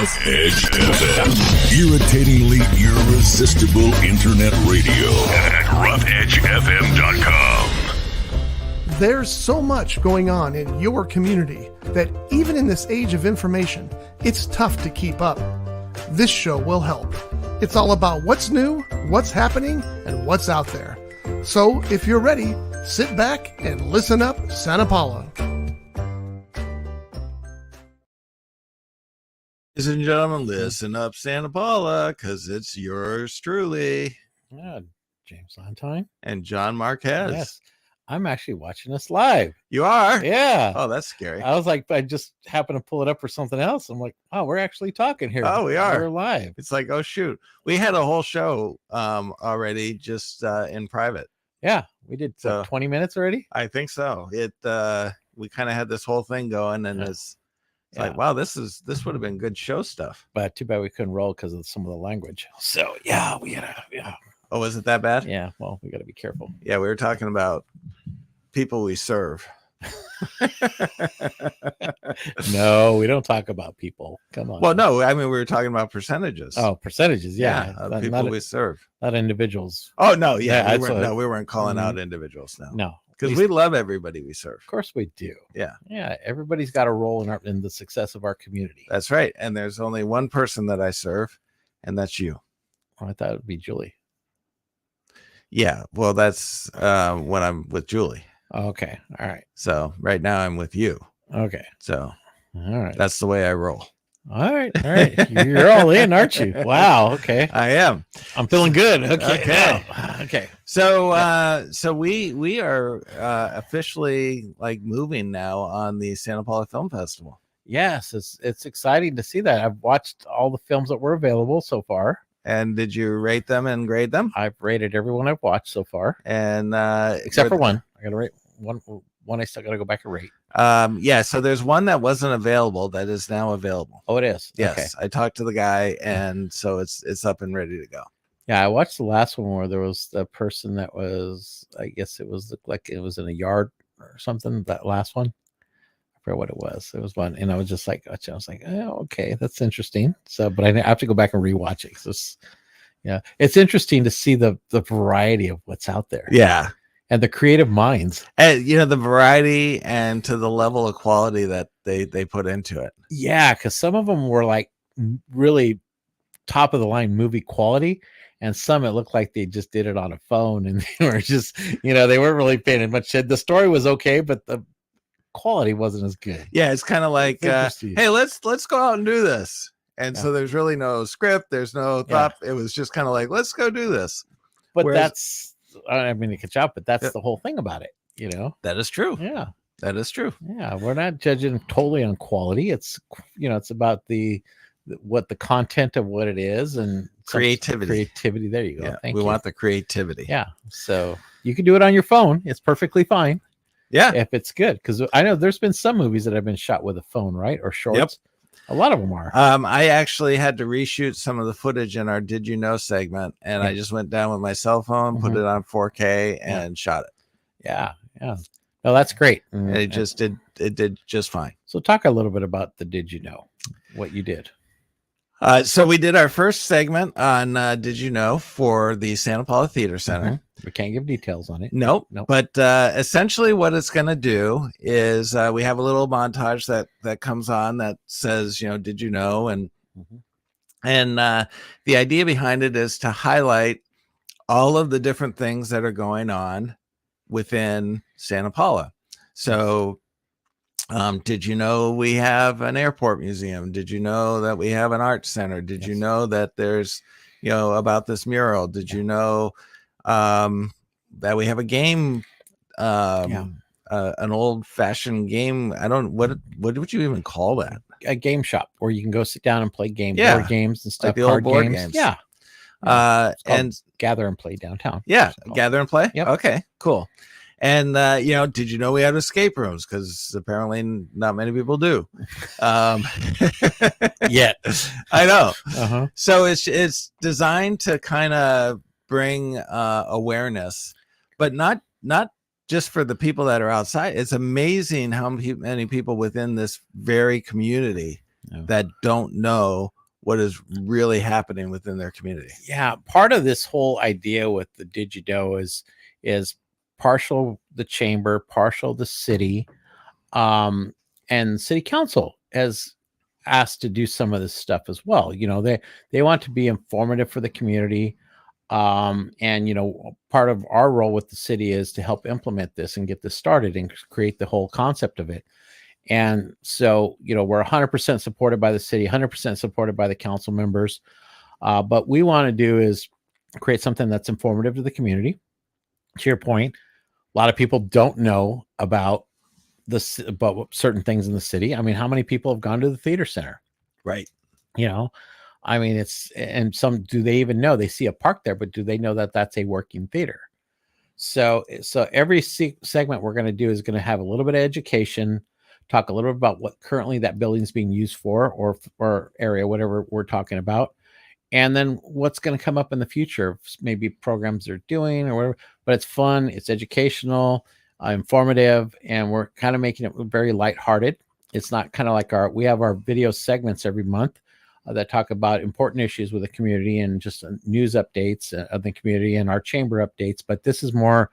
Rough Edge FM. Irritatingly irresistible internet radio at roughedgefm.com. There's so much going on in your community that even in this age of information, it's tough to keep up. This show will help. It's all about what's new, what's happening, and what's out there. So if you're ready, sit back and listen up, Santa Paula. Ladies and gentlemen, listen up, Santa Paula, because it's yours truly. Yeah, James Lantine. And John Marquez. Yes. I'm actually watching this live. You are? Yeah. Oh, that's scary. I was like, I just happened to pull it up for something else. I'm like, oh, we're actually talking here. Oh, we are. We're live. It's like, oh, shoot. We had a whole show already just in private. Yeah. We did So- 20 minutes already. I think so. We kind of had this whole thing going, and it's Yeah. like, wow, this would have been good show stuff. But too bad we couldn't roll because of some of the language. So yeah, we gotta, Oh, was it that bad? yeah. Well, we gotta be careful. Yeah, we were talking about people we serve. No, we don't talk about people. Come on. Well, no, I mean, we were talking about percentages. Oh, percentages. Yeah. of Not, people not, we serve. not individuals. Oh, no, yeah. Yeah, we that's weren't, what- no, we weren't calling Mhm. out individuals now. No. Because At we least- love everybody we serve. Of course we do. Yeah. Yeah. Everybody's got a role in the success of our community. That's right. And there's only one person that I serve, and that's you. I thought it would be Julie. Yeah. Well, that's when I'm with Julie. Okay. All right. So right now I'm with you. Okay. So All right. that's the way I roll. All right. All right. You're all in, aren't you? Wow. Okay. I am. I'm feeling good. Okay. Okay. Now. Okay. So so we are officially like moving now on the Santa Paula Film Festival. Yes, it's exciting to see that. I've watched all the films that were available so far. And did you rate them and grade them? I've rated every one I've watched so far, And except for one. I got to rate one. One I still got to go back and rate. yeah, so there's one that wasn't available that is now available. Oh, it is. Yes, Okay. I talked to the guy, and so it's up and ready to go. Yeah, I watched the last one where there was the person that was, I guess it was like it was in a yard or something. That last one, I forget what it was. It was one, and I was just like, I was like, oh, okay, that's interesting. So, but I have to go back and rewatch it. 'Cause it's interesting to see the variety of what's out there. Yeah, And the creative minds. and the variety and to the level of quality that they put into it. Yeah, because some of them were like really top of the line movie quality, and some it looked like they just did it on a phone, and they were just, they weren't really paying much. The story was okay, but the quality wasn't as good. Yeah, it's kind of like, It's interesting. hey, let's go out and do this. And Yeah. so there's really no script, there's no thought. It was just kind of like, let's go do this. But Whereas- that's, I mean, to catch up, but that's Yeah. the whole thing about it, That is true. Yeah, That is true. yeah. We're not judging totally on quality. It's, it's about what the content of what it is and some Creativity. Creativity. There you go. Yeah, Thank we you. want the creativity. Yeah. So you can do it on your phone. It's perfectly fine. Yeah. If it's good, because I know there's been some movies that have been shot with a phone, right? Or shorts. A lot of them are. I actually had to reshoot some of the footage in our Did You Know segment, and I Yeah. just went down with my cell phone, put Mhm. it on 4K, and shot it. Yeah. Yeah. No, that's great. And it just did just fine. So talk a little bit about the Did You Know, what you did. So we did our first segment on Did You Know for the Santa Paula Theater Center. Mhm. We can't give details on it. Nope. Nope. But essentially what it's going to do is we have a little montage that comes on that says, did you know? And Mhm. the idea behind it is to highlight all of the different things that are going on within Santa Paula. So did you know we have an airport museum? Did you know that we have an art center? Did you Yes. know that there's, about this mural? Did you know that we have a game, an old fashioned game? I don't, what would you even call that? A game shop where you can go sit down and play games, Yeah. board games and stuff. the old card board games. Yeah. It's called And Gather and Play downtown. yeah, It's called. gather and play. Yep. Okay, cool. And did you know we have escape rooms? Because apparently not many people do. Yet. I know. Uh-huh. So it's designed to kind of bring awareness, but not just for the people that are outside. It's amazing how many people within this very community Yeah. that don't know what is really happening within their community. Yeah, part of this whole idea with the Digido is partial the chamber, partial the city, and city council has asked to do some of this stuff as well. They want to be informative for the community, and part of our role with the city is to help implement this and get this started and create the whole concept of it. And so, we're 100% supported by the city, 100% supported by the council members. But we want to do is create something that's informative to the community. To your point, a lot of people don't know about certain things in the city. I mean, how many people have gone to the theater center? Right. I mean, do they even know? They see a park there, but do they know that that's a working theater? So every segment we're going to do is going to have a little bit of education, talk a little bit about what currently that building is being used for, or area, whatever we're talking about. And then what's going to come up in the future, maybe programs they're doing or whatever, but it's fun, it's educational, informative, and we're kind of making it very lighthearted. It's not kind of like we have our video segments every month that talk about important issues with the community and just news updates of the community and our chamber updates. But this is more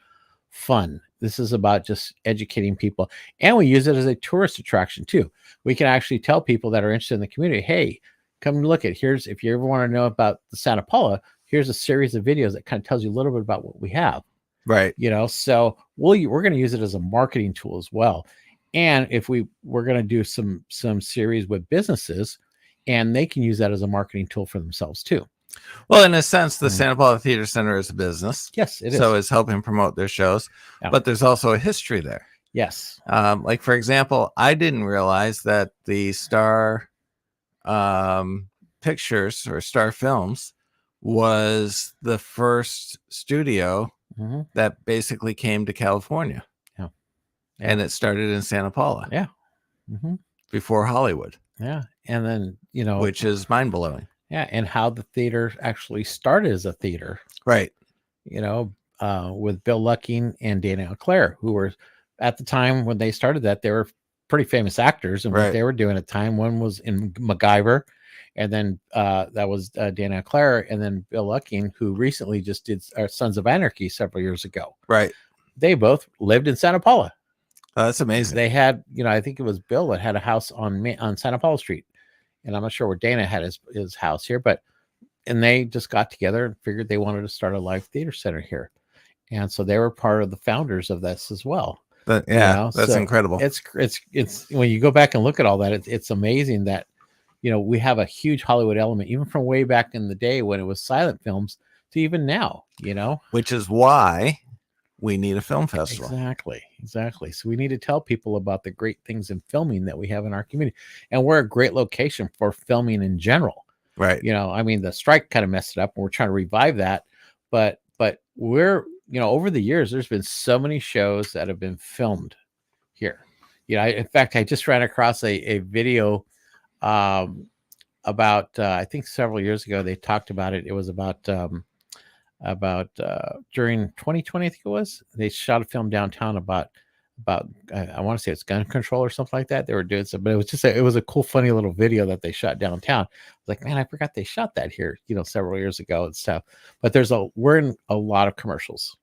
fun. This is about just educating people. And we use it as a tourist attraction too. We can actually tell people that are interested in the community, hey, come look at if you ever want to know about the Santa Paula, here's a series of videos that kind of tells you a little bit about what we have. Right. So we're going to use it as a marketing tool as well. And if we're going to do some series with businesses, and they can use that as a marketing tool for themselves too. Well, in a sense, the Santa Paula Theater Center is a business. Yes, it is. So it's helping promote their shows, but there's also a history there. Yes. Like, for example, I didn't realize that the Star Pictures or Star Films was the first studio that basically came to California. Yeah. And it started in Santa Paula. Yeah. Before Hollywood. Yeah. And then, which is mind-blowing. Yeah. And how the theater actually started as a theater. Right. With Bill Lucking and Dana Leclerc, who were at the time when they started that, they were pretty famous actors. And what they were doing at the time, one was in MacGyver. And then that was Dana Leclerc. And then Bill Lucking, who recently just did Sons of Anarchy several years ago. Right. They both lived in Santa Paula. Oh, that's amazing. They had, I think it was Bill that had a house on Santa Paula Street. And I'm not sure where Dana had his house here, and they just got together and figured they wanted to start a live theater center here. And so they were part of the founders of this as well. That's incredible. It's when you go back and look at all that, it's amazing that, we have a huge Hollywood element, even from way back in the day when it was silent films to even now, which is why we need a film festival. Exactly. So we need to tell people about the great things in filming that we have in our community. And we're a great location for filming in general. Right. I mean, the strike kind of messed it up and we're trying to revive that. But we're, over the years, there's been so many shows that have been filmed here. In fact, I just ran across a video about, I think several years ago, they talked about it. It was about during 2020, I think it was, they shot a film downtown about I want to say it's gun control or something like that. They were doing some, but it was just it was a cool, funny little video that they shot downtown. I was like, man, I forgot they shot that here, several years ago and stuff. But we're in a lot of commercials.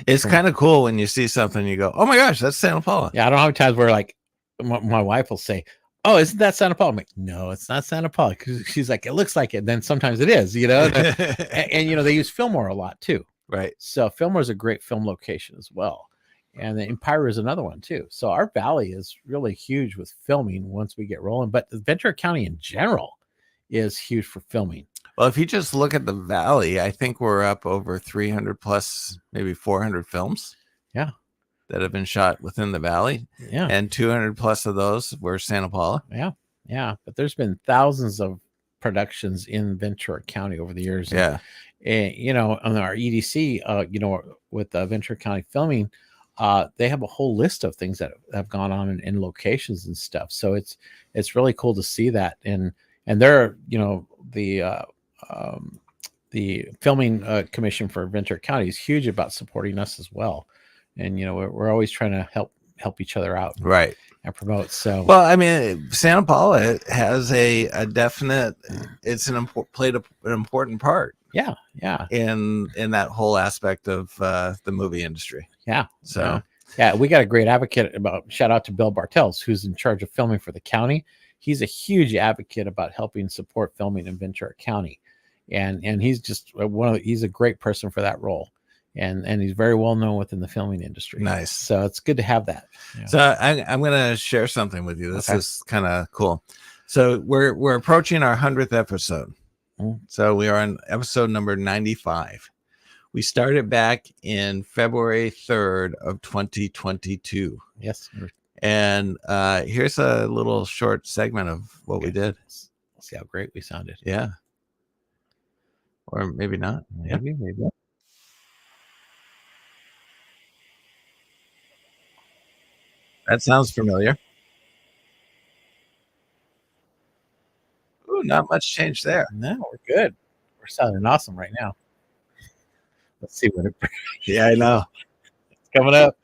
It's kind of cool when you see something, you go, oh my gosh, that's Santa Paula. Yeah, I don't know how many times where like my wife will say, oh, isn't that Santa Paula? I'm like, no, it's not Santa Paula. She's like, it looks like it. Then sometimes it is, and they use Fillmore a lot too. Right. So Fillmore is a great film location as well. And then Empire is another one too. So our valley is really huge with filming once we get rolling. But the Ventura County in general is huge for filming. Well, if you just look at the valley, I think we're up over 300 plus, maybe 400 films. Yeah. That have been shot within the valley. Yeah. And 200 plus of those were Santa Paula. Yeah. Yeah. But there's been thousands of productions in Ventura County over the years. Yeah. And, on our EDC, with Ventura County Filming, they have a whole list of things that have gone on in locations and stuff. So it's really cool to see that. And they're, the filming commission for Ventura County is huge about supporting us as well. And, we're always trying to help help each other out Right. and promote. So Well, I mean, Santa Paula has a definite. It's played an important part yeah, in that whole aspect of the movie industry. yeah. So Yeah, we got a great advocate about. Shout out to Bill Bartels, who's in charge of filming for the county. He's a huge advocate about helping support filming in Ventura County, and he's just he's a great person for that role, and he's very well known within the filming industry. Nice. So it's good to have that. Yeah. So I'm going to share something with you. This Okay. is kind of cool. So we're approaching our 100th episode. Mm. So we are on episode number 95. We started back in February 3rd of 2022. Yes. And here's a little short segment of what we did. Let's see how great we sounded. Yeah. Or maybe not. Yeah. Maybe. That sounds familiar. Ooh, not much change there. No, we're good. We're sounding awesome right now. Let's see what it's Yeah, I know. coming up.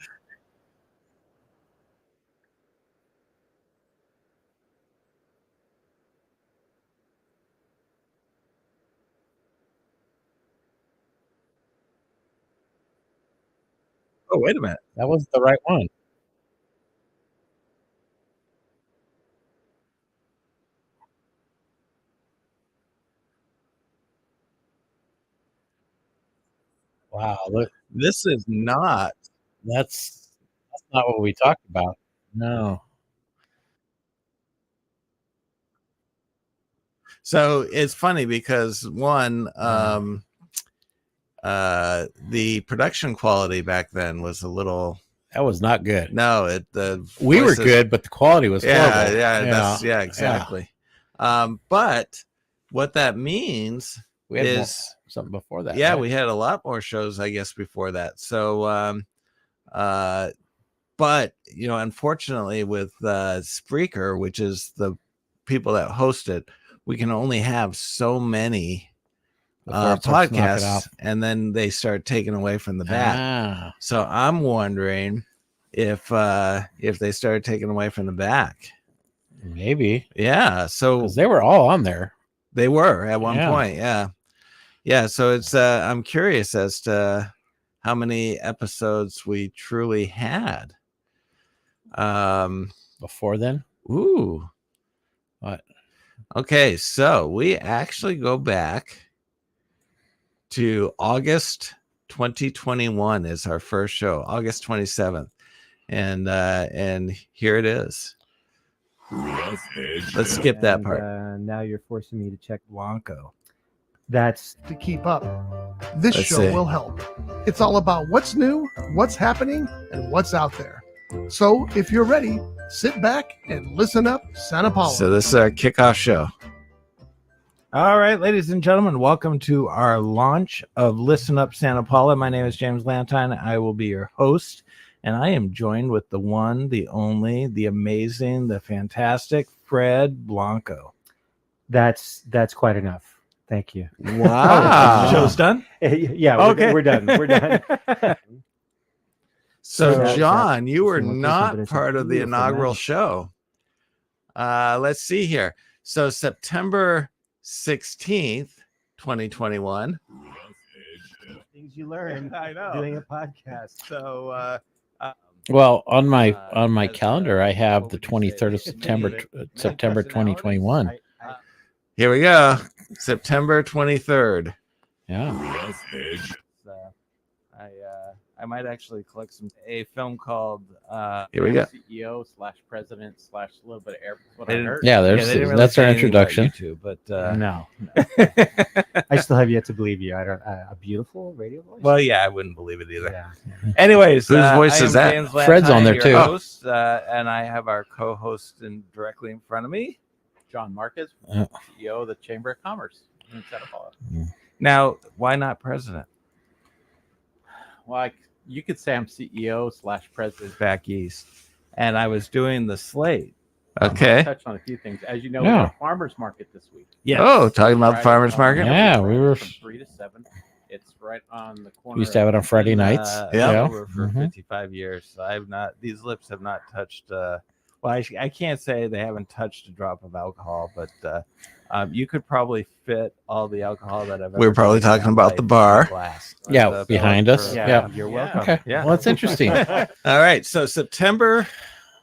Oh, wait a minute. That was the right one. Wow, look, This is not. that's not what we talked about. No. So it's funny because one, the production quality back then was a little. That was not good. No, We were voices- good, but the quality was Yeah, horrible. yeah, exactly. But what that means We had more- is, something before that. yeah, right? we had a lot more shows, I guess, before that. So, but unfortunately, with Spreaker, which is the people that host it, we can only have so many Before it starts to knock it podcasts, off. and then they start taking away from the back. Ah, So I'm wondering if they started taking away from the back. maybe Yeah, so because they were all on there. they were at one Yeah. point. Yeah. So it's I'm curious as to how many episodes we truly had. Before then, Ooh. What? Okay, so we actually go back to August 2021 is our first show, August 27th. And here it is. Let's skip that part. Now you're forcing me to check Blanco. That's To keep up, this Let's show see. will help. It's all about what's new, what's happening, and what's out there. So if you're ready, sit back and listen up, Santa Paula. So this is our kickoff show. all right, ladies and gentlemen. Welcome to our launch of Listen Up Santa Paula. My name is James Lantine. I will be your host, and I am joined with the one, the only, the amazing, the fantastic Fred Blanco. That's quite enough. Thank you. Wow. Show's done. Yeah, Okay. we're done. We're done. So, Yeah, John, you were some location, not but it's a part of the beautiful inaugural night. show. Let's see here. So, September 16th, 2021. Things you learn I know. doing a podcast. So, well, on my as, calendar, I have what the would you say? 23rd of September 2021. Here we go. September 23rd. Yeah. I might actually collect a film called Here we go. CEO / president / a little bit of air. They didn't- Yeah, they there's didn't really that's say our anything about introduction. YouTube, but No, I still have yet to believe you. I don't. A beautiful radio voice. well, yeah, I wouldn't believe it either. Yeah. Anyways, Whose voice I is am that? James Fred's on Lantine, there, your too. Host, and I have our co-host directly in front of me. John Marcus, Yeah. CEO of the Chamber of Commerce in Santa Paula. Now, why not president? Well, you could say I'm CEO / president. Back east, and I was doing the slate. Okay. Touched on a few things. As you know, Yeah. we had a farmers market this week. Yes. Oh, talking about the Friday farmers morning, market. Yeah, we were- from 3 to 7. It's right on the corner. We used to have it on Friday nights. Yeah. Over for Mhm. 55 years. So I've not. These lips have not touched. Well, I can't say they haven't touched a drop of alcohol, but you could probably fit all the alcohol that I've. We're ever probably drank in talking my about the life in a bar. glass. Yeah, So behind for- us. Yeah. You're Yeah. welcome. Okay. Yeah. Well, that's interesting. All right. So September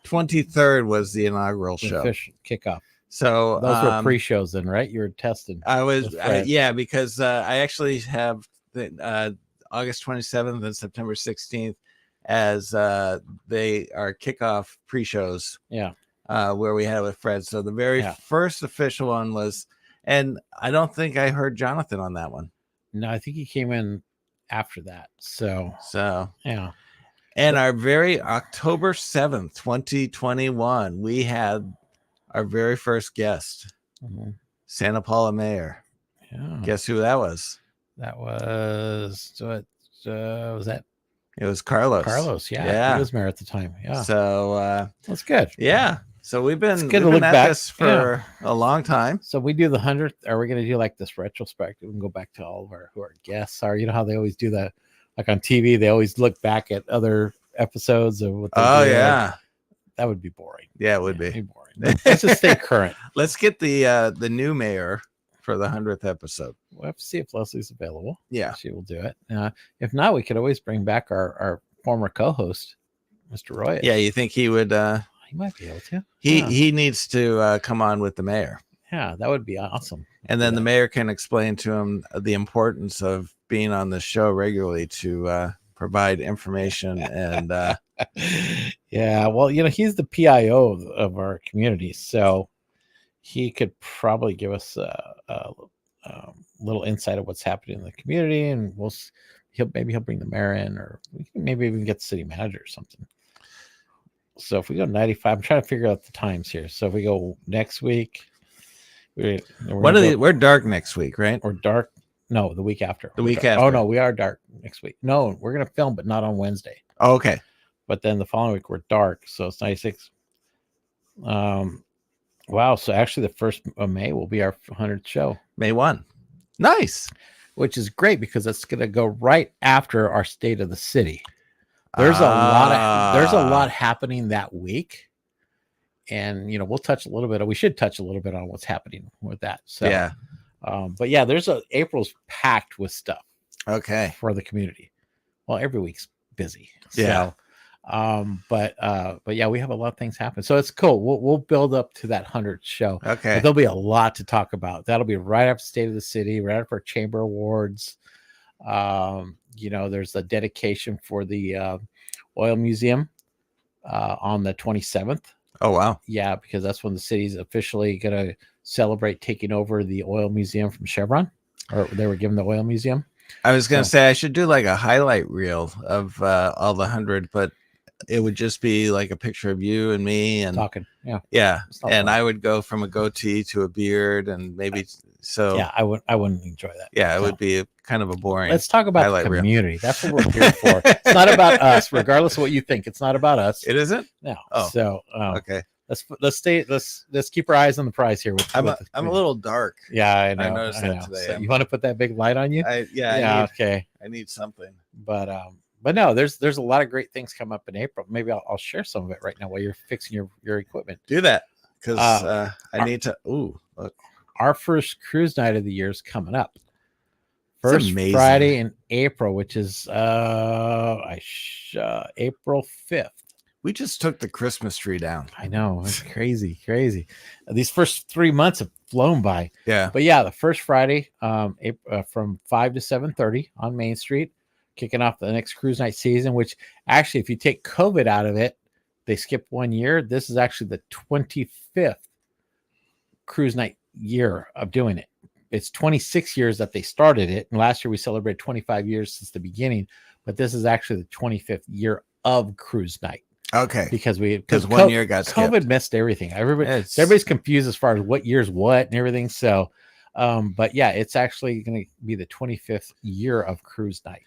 23rd was the inaugural show. Official kickoff. So Those were pre-shows then, right? You were testing. I was, with Fred. yeah, because I actually have the August 27th and September 16th as they are kickoff pre-shows. Yeah. Where we had it with Fred. So the very Yeah. first official one was, and I don't think I heard Jonathan on that one. No, I think he came in after that. So So, yeah. and our very October 7th, 2021, we had our very first guest, Mhm. Santa Paula Mayor. Yeah. Guess who that was? That was what was that It was Carlos. Carlos? Yeah. Yeah. He was mayor at the time. Yeah. So, That's good. yeah. So we've It's been, good to we've been look at back. this for a long time. So we do the 100th. Are we going to do like this retrospective and go back to all of our who our guests are? You know how they always do that, like on TV. They always look back at other episodes of what. They Oh, did. yeah. That would be boring. Yeah, it would Yeah, be. it'd boring. Let's just stay current. Let's get the new mayor for the 100th episode. We'll have to see if Leslie's available. Yeah. She will do it. If not, we could always bring back our former co-host, Mr. Roy. Yeah, you think he would He might be able to. he Yeah. he needs to come on with the mayor. Yeah, that would be awesome. And then the mayor can explain to him the importance of being on the show regularly to provide information and Yeah, well, he's the PIO of our community, so he could probably give us a little insight of what's happening in the community, and he'll bring the mayor in, or we can maybe even get the city manager or something. So if we go 95, I'm trying to figure out the times here. So if we go next week, we're dark next week, right? or dark. No, the week after. The week Oh after. no, we are dark next week. No, we're gonna film, but not on Wednesday. Oh, okay. But then the following week we're dark, so it's 96. Wow. So actually, the 1st of May will be our 100th show, May 1. Nice. which is great because it's going to go right after our State of the City. There's a lot happening that week, and we'll touch a little bit. We should touch a little bit on what's happening with that. So Yeah. but yeah, April's packed with stuff Okay. for the community. Well, every week's busy. Yeah. So, but yeah, we have a lot of things happen. So it's cool. We'll build up to that 100th show. Okay. But there'll be a lot to talk about. That'll be right after State of the City, right after Chamber Awards. There's a dedication for the oil museum on the 27th. Oh, wow. Yeah, because that's when the city's officially going to celebrate taking over the oil museum from Chevron, or they were given the oil museum. I was going to So- say I should do like a highlight reel of all the 100, but it would just be like a picture of you and me and Talking. Yeah. yeah. It's not And fun. I would go from a goatee to a beard and maybe so. Yeah, I wouldn't enjoy that. Yeah, it So- would be kind of a boring. Let's talk about the highlight reel. community. That's what we're here for. It's not about us, regardless of what you think. It's not about us. It isn't? No. Oh, So Okay. let's keep our eyes on the prize here. I'm with a the- little dark. Yeah, I know. noticed that today. So you want to put that big light on you? Yeah, Okay. I need something. But no, there's a lot of great things come up in April. Maybe I'll share some of it right now while you're fixing your equipment. Do that because I our- need to. Ooh, look. Our first cruise night of the year is coming up. It's First amazing. Friday in April, which is April 5th. We just took the Christmas tree down. I know, it's crazy. These first 3 months have flown by. Yeah. But yeah, the first Friday, from 5 to 7:30 on Main Street, kicking off the next cruise night season. Which actually, if you take COVID out of it, they skipped 1 year. This is actually the 25th cruise night year of doing it. It's 26 years that they started it, and last year we celebrated 25 years since the beginning. But this is actually the 25th year of cruise night. Okay. Because 1 year got COVID skipped. missed everything. It's- Everybody's confused as far as what year's what and everything. So, but yeah, it's actually going to be the 25th year of cruise night.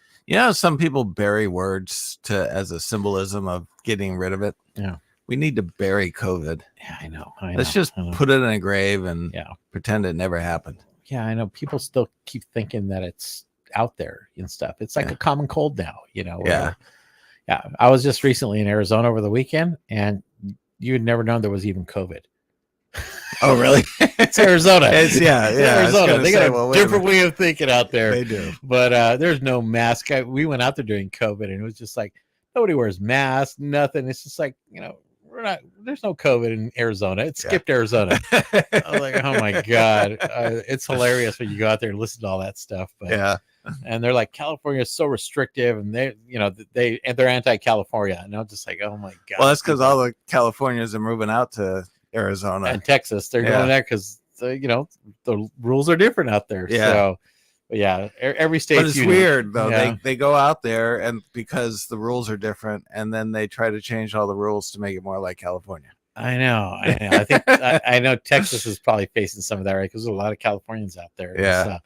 Some people bury words as a symbolism of getting rid of it. Yeah. We need to bury COVID. Yeah, I know. Let's just I know. put it in a grave and Yeah. pretend it never happened. Yeah, I know. People still keep thinking that it's out there and stuff. It's like Yeah. a common cold now, Yeah. Yeah. I was just recently in Arizona over the weekend, and you had never known there was even COVID. Oh, really? It's Arizona. It's It's Arizona. They got a different way of thinking out there. They do. But there's no mask. We went out there during COVID, and it was just like nobody wears masks, nothing. It's just like, there's no COVID in Arizona. It skipped Arizona. I was like, oh my God. It's hilarious when you go out there and listen to all that stuff. But Yeah. and they're like, California is so restrictive, and they're anti-California. And I'm just like, oh my God. Well, that's because all the Californians are moving out to Arizona. and Texas, they're Yeah. going there because the rules are different out there. Yeah. So but yeah, every state. But it's weird though. Yeah. They go out there and because the rules are different, and then they try to change all the rules to make it more like California. I know. I think I know Texas is probably facing some of that, right? Because there's a lot of Californians out there. Yeah.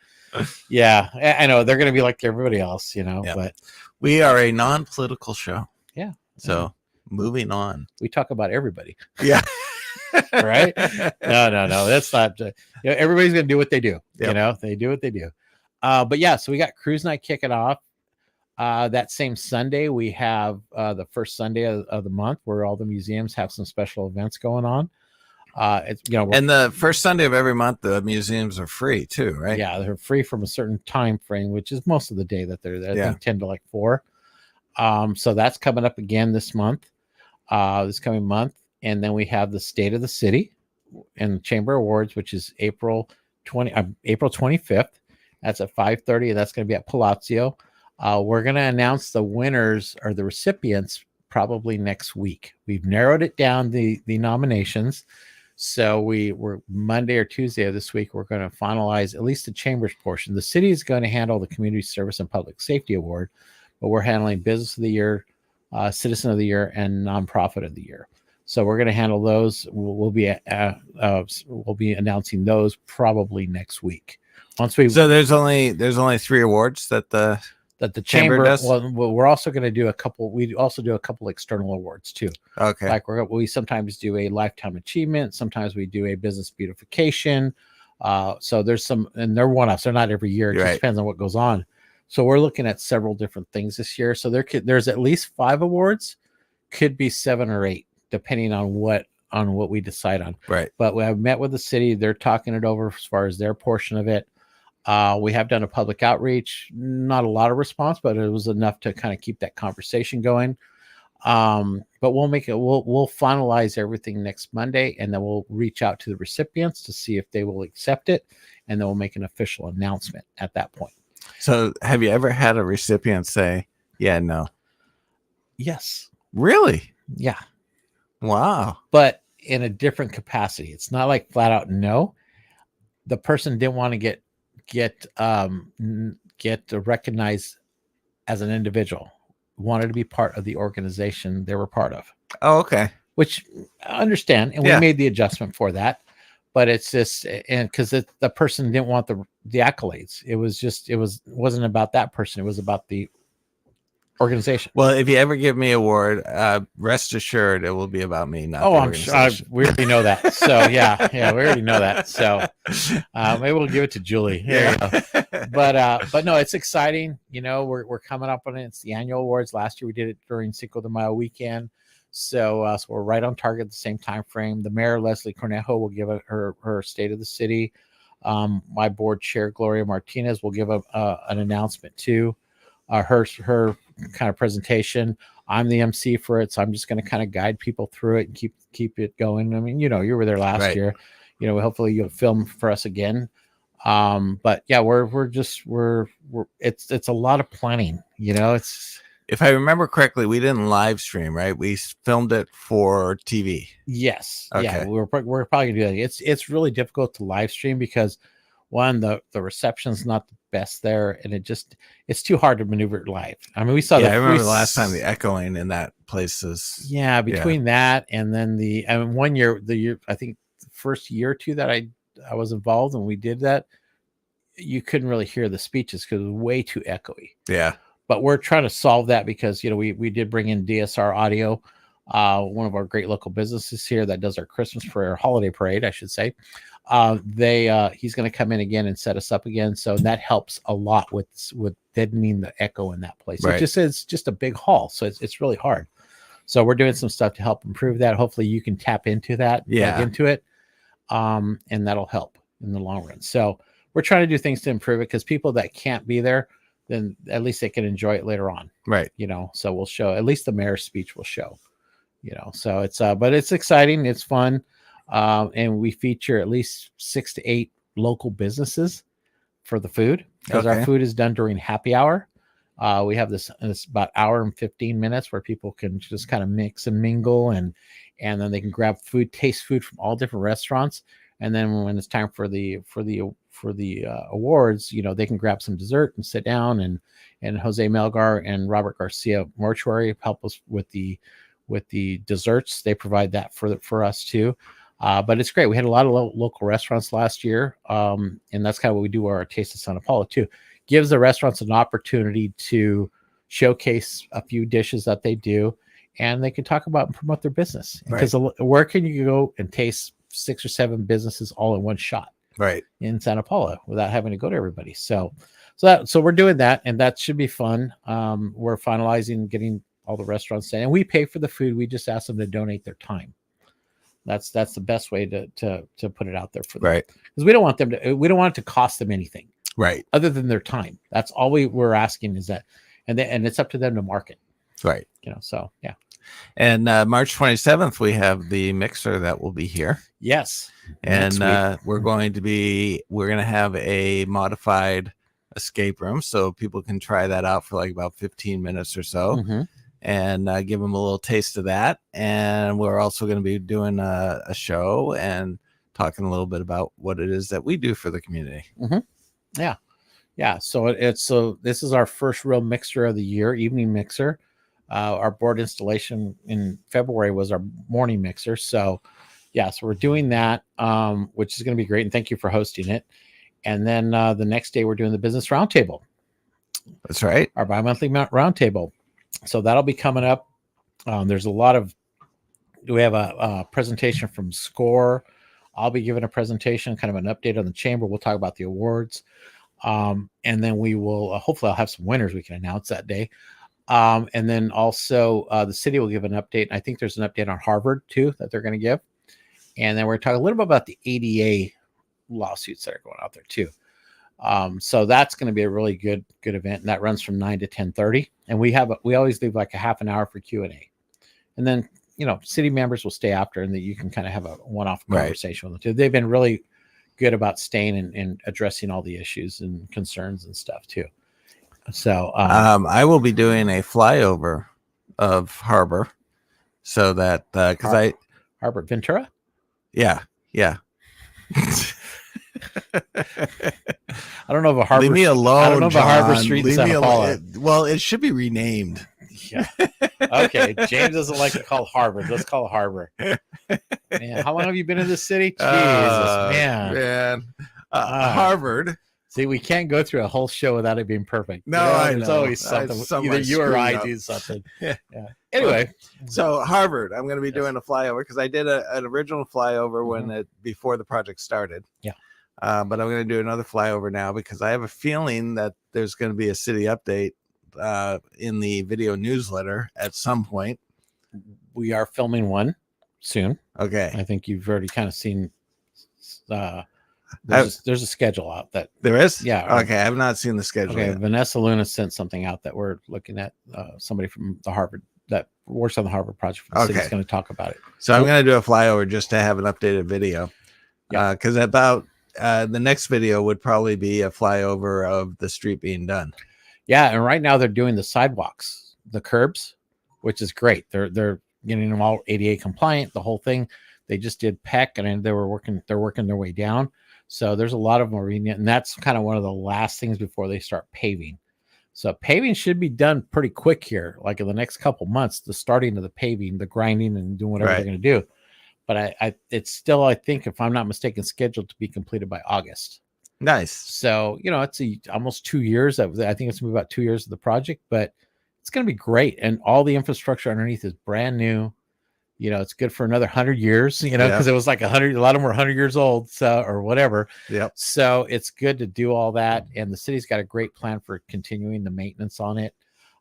Yeah. I know they're going to be like everybody else, Yeah. but We are a non-political show. Yeah. So moving on. we talk about everybody, Yeah. right? No, that's not. Everybody's going to do what they do. Yep. They do what they do. But yeah, so we got cruise night kicking off. That same Sunday, we have the first Sunday of the month where all the museums have some special events going on. It's And the first Sunday of every month, the museums are free too, right? yeah, they're free from a certain time frame, which is most of the day that they're there. I Yeah. think 10 to like 4. So that's coming up again this coming month. And then we have the State of the City and the Chamber Awards, which is April 25th. That's at 5:30. That's going to be at Palazzo. We're going to announce the winners or the recipients probably next week. We've narrowed it down, the nominations. So we're Monday or Tuesday of this week, we're going to finalize at least the Chamber's portion. The city is going to handle the Community Service and Public Safety Award, but we're handling Business of the Year, Citizen of the Year, and Nonprofit of the Year. So we're going to handle those. We'll be announcing those probably next week. Once we So there's only 3 awards that the the Chamber chamber does? well, we're also going to do a couple. We also do a couple external awards too. okay. Like we sometimes do a lifetime achievement. Sometimes we do a business beautification. So there's some, and they're one-offs. They're not every year. It just Right. depends on what goes on. So we're looking at several different things this year. So there's at least 5 awards, could be 7 or 8, depending on what we decide on. Right. But we have met with the city. They're talking it over as far as their portion of it. We have done a public outreach, not a lot of response, but it was enough to kind of keep that conversation going. But we'll finalize everything next Monday, and then we'll reach out to the recipients to see if they will accept it. And then we'll make an official announcement at that point. So have you ever had a recipient say, yeah, no? Yes. Really? Yeah. Wow. But in a different capacity. It's not like flat out no. The person didn't want to get recognized as an individual, wanted to be part of the organization they were part of, Oh, okay. which I understand. And Yeah. we made the adjustment for that, but it's just, and because the person didn't want the accolades. It wasn't about that person. It was about the organization. Well, if you ever give me an award, rest assured it will be about me, not Oh, the I'm sure. organization. We already know that. So yeah, we already know that. So maybe we'll give it to Julie. There you go. But no, it's exciting. We're coming up on it. It's the annual awards. Last year we did it during Cinco de Mayo weekend. So we're right on target at the same time frame. The mayor, Leslie Cornejo, will give her State of the City. My board chair, Gloria Martinez, will give an announcement too. Her kind of presentation. I'm the MC for it, so I'm just going to kind of guide people through it and keep it going. I mean, you were there last Right. year. Hopefully you'll film for us again. But yeah, it's a lot of planning. It's If I remember correctly, we didn't live stream, right? We filmed it for TV. yes, yeah. Okay. We're probably gonna do that. It's really difficult to live stream because one, the reception's not the best there, and it's too hard to maneuver it live. I mean, we saw Yeah, that. I remember the last time the echoing in that place is. Yeah, between that and then one year, I think the first year or two that I was involved and we did that, you couldn't really hear the speeches because it was way too echoey. Yeah. But we're trying to solve that because we did bring in DSR Audio, one of our great local businesses here that does our Christmas prayer holiday parade, I should say. He's going to come in again and set us up again. So that helps a lot with deadening the echo in that place. Right. It's just a big hall, so it's really hard. So we're doing some stuff to help improve that. Hopefully you can tap into that, into it, and that'll help in the long run. So we're trying to do things to improve it, because people that can't be there, then at least they can enjoy it later on. Right. So we'll show, at least the mayor's speech will show, so it's, but it's exciting. It's fun. And we feature at least 6 to 8 local businesses for the food, because our food is done during happy hour. We have this about hour and 15 minutes where people can just kind of mix and mingle, and then they can grab food, taste food from all different restaurants. And then when it's time for the awards, they can grab some dessert and sit down, and Jose Melgar and Robert Garcia Mortuary help us with the desserts. They provide that for us too. But it's great. We had a lot of local restaurants last year. And that's kind of what we do our Taste of Santa Paula too. Gives the restaurants an opportunity to showcase a few dishes that they do, and they can talk about and promote their business. Right. Because where can you go and taste 6 or 7 businesses all in one shot? Right. In Santa Paula without having to go to everybody. So we're doing that, and that should be fun. We're finalizing getting all the restaurants in, and we pay for the food. We just ask them to donate their time. That's the best way to put it out there for them. Right. Because we don't want it to cost them anything. Right. Other than their time. That's all we're asking is that, and it's up to them to market. Right. So yeah. And March 27th, we have the mixer that will be here. Yes. And we're going to have a modified escape room, so people can try that out for like about 15 minutes or so. Mm-hmm. And give them a little taste of that. And we're also going to be doing a show and talking a little bit about what it is that we do for the community. Mm-hmm. Yeah. So this is our first real mixer of the year, evening mixer. Our board installation in February was our morning mixer. So we're doing that, which is going to be great. And thank you for hosting it. And then the next day we're doing the business roundtable. That's right. Our bi-monthly roundtable. So that'll be coming up. There's we have a presentation from SCORE. I'll be giving a presentation, kind of an update on the chamber. We'll talk about the awards. And then we will, hopefully I'll have some winners we can announce that day. And then also the city will give an update. I think there's an update on Harvard too, that they're going to give. And then we're talking a little bit about the ADA lawsuits that are going out there too. So that's going to be a really good event, and that runs from 9 to 10:30. And we always leave like a half an hour for Q&A, and then city members will stay after, and that you can kind of have a one-off conversation with them too. They've been really good about staying and addressing all the issues and concerns and stuff too. So I will be doing a flyover of Harbor, so that because Harbor Ventura. Yeah. I don't know if a Harbor. Leave me alone. I don't know if a Harbor John. Street in Leave me Santa Paula. alone. Well, it should be renamed. Yeah. Okay. James doesn't like it called Harvard. Let's call it Harbor. Man, how long have you been in this city? Jesus, man. Harvard. See, we can't go through a whole show without it being perfect. No, I know. There's always something. Either you or I do something. Yeah. Anyway, so Harvard, I'm going to be doing a flyover because I did an original flyover before the project started. Yeah. But I'm going to do another flyover now because I have a feeling that there's going to be a city update in the video newsletter at some point. We are filming one soon. Okay. I think you've already kind of seen. There's a schedule out that there is. Yeah. Okay. I have not seen the schedule. Okay. Yet. Vanessa Luna sent something out that we're looking at. Somebody from the Harvard that works on the Harvard project for the city is going to talk about it. So I'm going to do a flyover just to have an updated video. Because about the next video would probably be a flyover of the street being done. Yeah. And right now they're doing the sidewalks, the curbs, which is great. They're getting them all ADA compliant, the whole thing. They just did PEC and they're working their way down. So there's a lot of marina, and that's kind of one of the last things before they start paving. So paving should be done pretty quick here, like in the next couple months, the starting of the paving, the grinding and doing whatever they're going to do. But it's still, I think, if I'm not mistaken, scheduled to be completed by August. Nice. So, it's almost 2 years. I think it's going to be about 2 years of the project, but it's going to be great. And all the infrastructure underneath is brand new. it's good for another 100 years, because it was like 100, a lot of them were 100 years old, so, or whatever. Yep. So it's good to do all that. And the city's got a great plan for continuing the maintenance on it.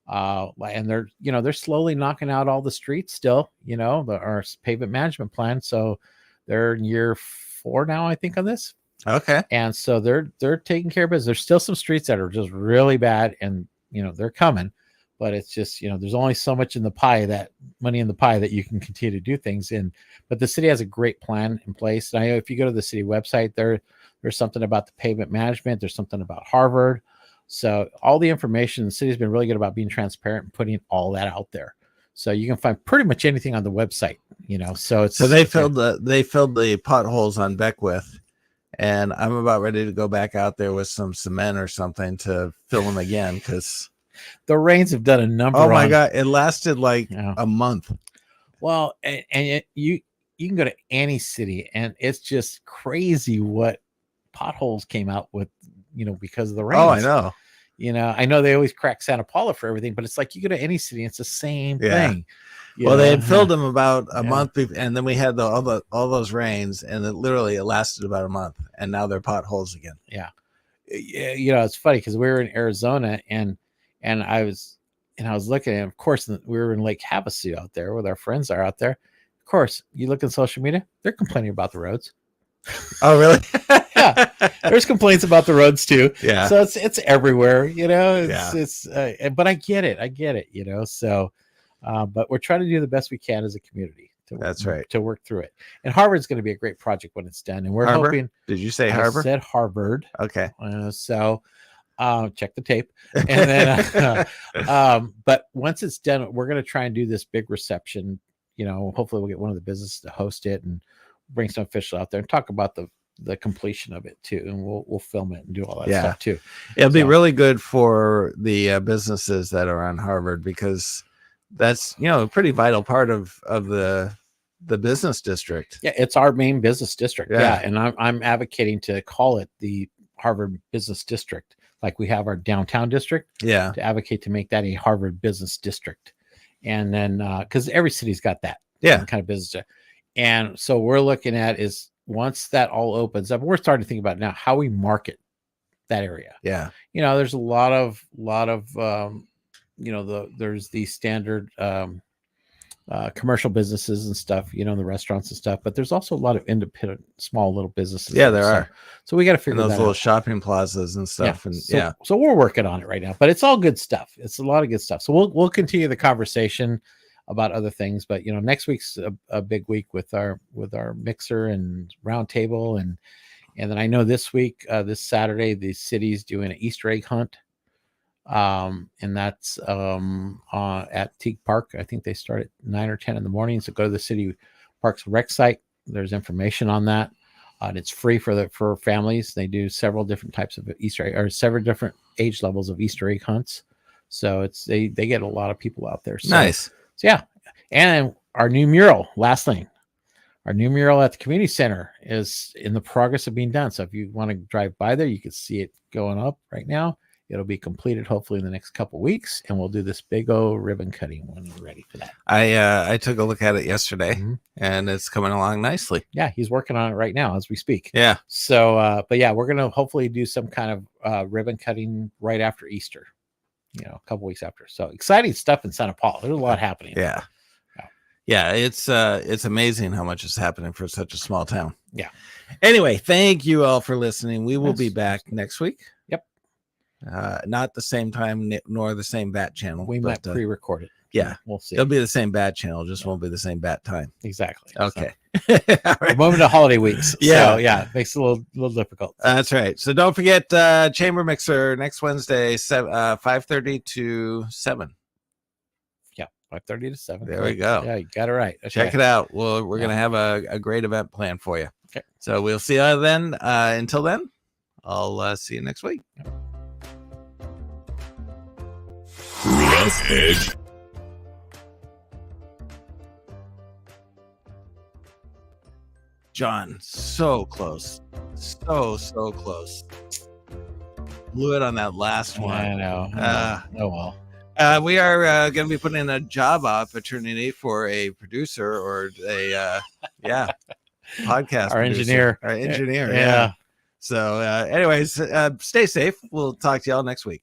And they're slowly knocking out all the streets still, our pavement management plan. So they're in year 4 now, I think, on this. Okay. And so they're taking care of it. There's still some streets that are just really bad, and they're coming, but it's just, there's only so much in the pie, that money in the pie, that you can continue to do things in. But the city has a great plan in place. And I know if you go to the city website, there's something about the pavement management. There's something about Harvard. So all the information, the city's been really good about being transparent and putting all that out there. So you can find pretty much anything on the website, so they filled the potholes on Beckwith, and I'm about ready to go back out there with some cement or something to fill them again, because the rains have done a number. Oh my God. It lasted like a month. Well, you can go to any city, and it's just crazy what potholes came out with, because of the rains. Oh, I know. I know they always crack Santa Paula for everything, but it's like you go to any city, it's the same thing. Well, they had filled them about a month, and then we had all those rains, and it lasted about a month, and now they're potholes again. Yeah. It's funny because we were in Arizona, and I was looking, and of course we were in Lake Havasu out there with our friends are out there. Of course, you look at social media, they're complaining about the roads. Oh, really? Yeah, there's complaints about the roads too. Yeah, so it's everywhere. But I get it. So, but we're trying to do the best we can as a community. That's right. To work through it. And Harvard's going to be a great project when it's done. And we're hoping. Did you say Harvard? I said Harvard. Okay. So check the tape. And then, but once it's done, we're going to try and do this big reception. Hopefully we'll get one of the businesses to host it and bring some officials out there and talk about the completion of it too. And we'll film it and do all that stuff too. It'll be really good for the businesses that are on Harvard, because that's, a pretty vital part of the business district. Yeah. It's our main business district. Yeah. And I'm advocating to call it the Harvard Business District. Like we have our downtown district. Yeah. To advocate to make that a Harvard Business District. And then, cause every city's got that kind of business. And so we're looking at is once that all opens up, we're starting to think about now how we market that area. Yeah. There's a lot of there's the standard commercial businesses and stuff, the restaurants and stuff, but there's also a lot of independent, small little businesses. Yeah, there are. So we got to figure those that little out. Shopping plazas and stuff. So we're working on it right now, but it's all good stuff. It's a lot of good stuff. So we'll continue the conversation about other things, but next week's a big week with our mixer and round table, and then I know this week, this Saturday, the city's doing an Easter egg hunt. And that's at Teague Park. I think they start at 9 or 10 in the morning. So go to the city parks rec site. There's information on that. And it's free for families. They do several different types of Easter egg, or several different age levels of Easter egg hunts. So they get a lot of people out there. So, nice. So yeah. And our new mural, last thing, our new mural at the community center is in the progress of being done. So if you want to drive by there, you can see it going up right now. It'll be completed hopefully in the next couple of weeks, and we'll do this big old ribbon cutting when we're ready for that. I took a look at it yesterday, and it's coming along nicely. Yeah, he's working on it right now as we speak. Yeah. So, but yeah, we're gonna hopefully do some kind of ribbon cutting right after Easter. A couple weeks after. So exciting stuff in Santa Paula. There's a lot happening. Yeah. It's amazing how much is happening for such a small town. Yeah. Anyway, thank you all for listening. We will be back next week. Yep. Not the same time nor the same bat channel. We might pre-record it. Yeah, we'll see. It'll be the same bat channel, just won't be the same bat time. Exactly. Okay. So, we're moving to holiday weeks. Yeah. So, yeah, it makes it a little difficult. That's right. So don't forget Chamber Mixer next Wednesday, 5:30 to 7. Yeah, 5:30 to 7. There we go. Yeah, you got it right. Okay. Check it out. Well, we're gonna have a great event planned for you. Okay. So we'll see you then. Until then, I'll see you next week. Rough Edge. John, so close. So close. Blew it on that last one. I know. Oh well. We are going to be putting in a job opportunity for a producer or a podcast. Our producer. engineer. Our engineer. Yeah. So, anyways, stay safe. We'll talk to y'all next week.